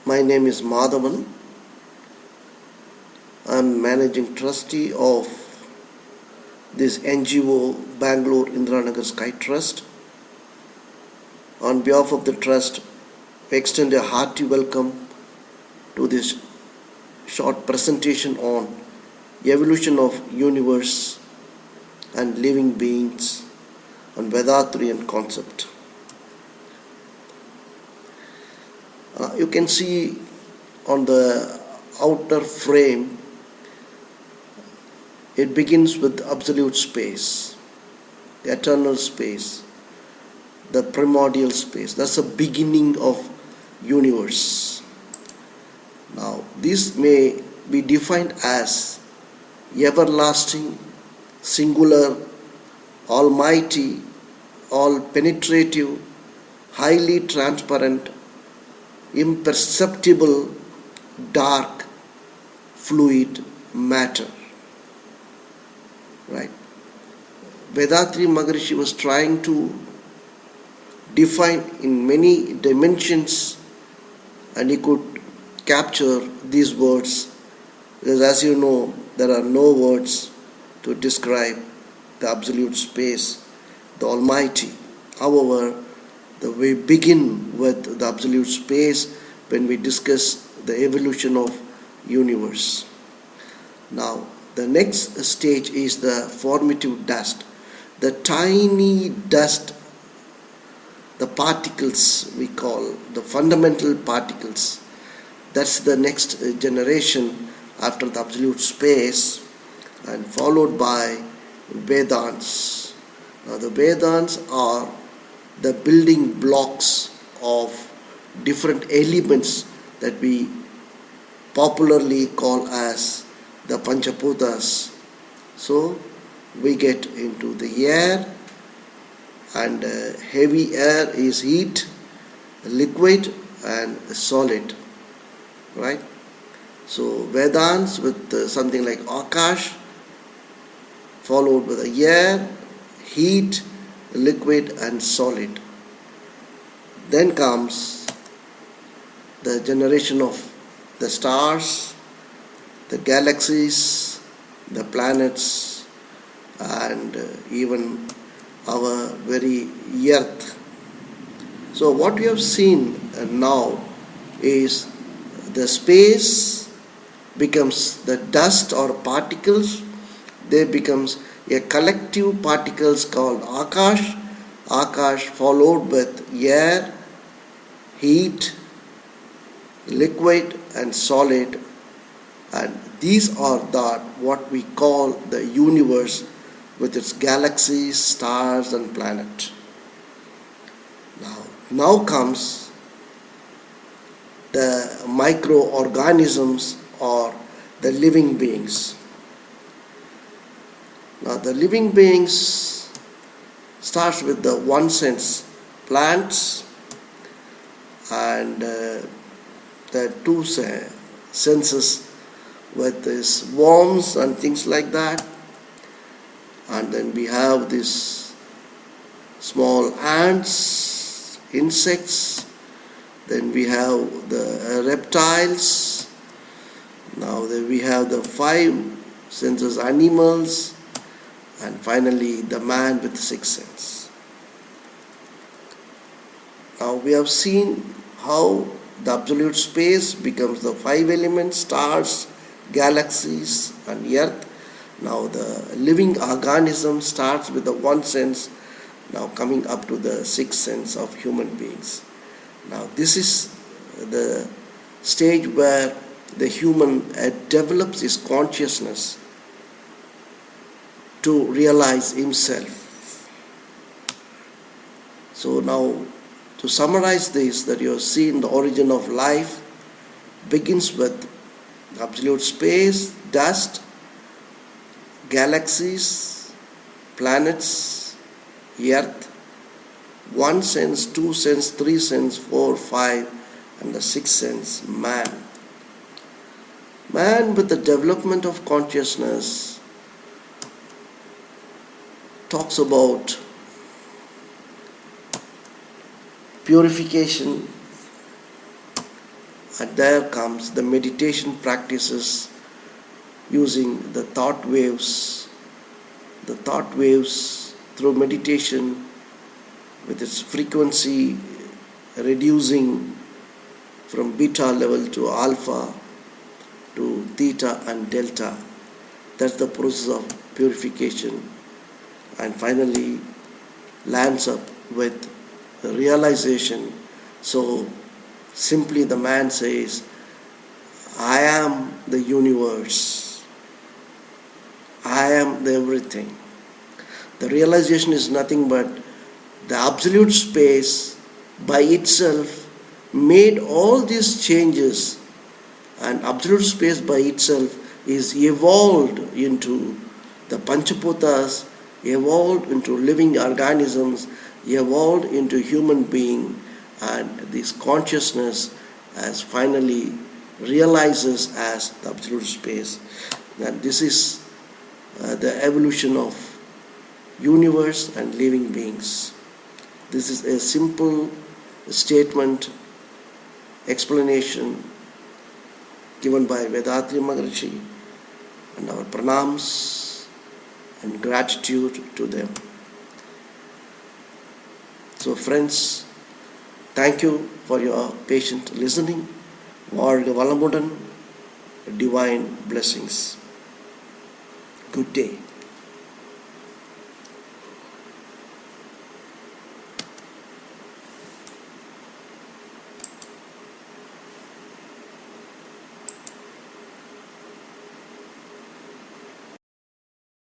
My name is Madhavan. I am managing trustee of this NGO Bangalore Indiranagar Sky Trust. On behalf of the trust, we extend a hearty welcome to this short presentation on evolution of universe and living beings on Vethathirian concept. You can see on the outer frame, it begins with absolute space, the eternal space, the primordial space. That's the beginning of universe. Now, this may be defined as everlasting, singular, almighty, all-penetrative, highly transparent, imperceptible, dark, fluid matter. Right? Vethathirian Maharishi was trying to define in many dimensions, and he could capture these words, because as you know, there are no words to describe the absolute space, the Almighty. However, we begin with the absolute space when we discuss the evolution of universe. Now, the next stage is the formative dust. The tiny dust, the particles we call, the fundamental particles. That's the next generation after the absolute space, and followed by Vedants. Now, the Vedants are the building blocks of different elements that we popularly call as the Panchaputas. So we get into the air, and heavy air is heat, liquid and solid, right? So Vedants with something like Akash, followed with the air, heat, liquid and solid. Then comes the generation of the stars, the galaxies, the planets, and even our very earth. So what we have seen now is the space becomes the dust or particles. They becomes a collective particles called Akash. Akash followed with air, heat, liquid and solid, and these are what we call the universe with its galaxies, stars and planet. Now comes the microorganisms or the living beings. Now the living beings starts with the one sense plants, and the two senses with these worms and things like that, and then we have these small ants, insects, then we have the reptiles, now then we have the five senses animals, and finally the man with the sixth sense. Now we have seen how the absolute space becomes the five elements, stars, galaxies and earth. Now the living organism starts with the one sense, now coming up to the sixth sense of human beings. Now this is the stage where the human develops his consciousness to realize himself. So now to summarize this, that you have seen the origin of life begins with absolute space, dust, galaxies, planets, earth, one sense, two sense, three sense, four, five, and the sixth sense, man. Man with the development of consciousness talks about purification And there comes the meditation practices using the thought waves. The thought waves through meditation with its frequency reducing from beta level to alpha to theta and delta. That's the process of purification, and finally lands up with the realization. So simply the man says, I am the universe. I am the everything. The realization is nothing but the absolute space by itself made all these changes, and absolute space by itself is evolved into the Panchaputas, evolved into living organisms, evolved into human being, and this consciousness as finally realizes as the absolute space. And this is the evolution of universe and living beings. This is a simple statement, explanation given by Vethathirian Maharishi, and our pranams and gratitude to them. So friends, thank you for your patient listening. Varga Valamudan, divine blessings. Good day.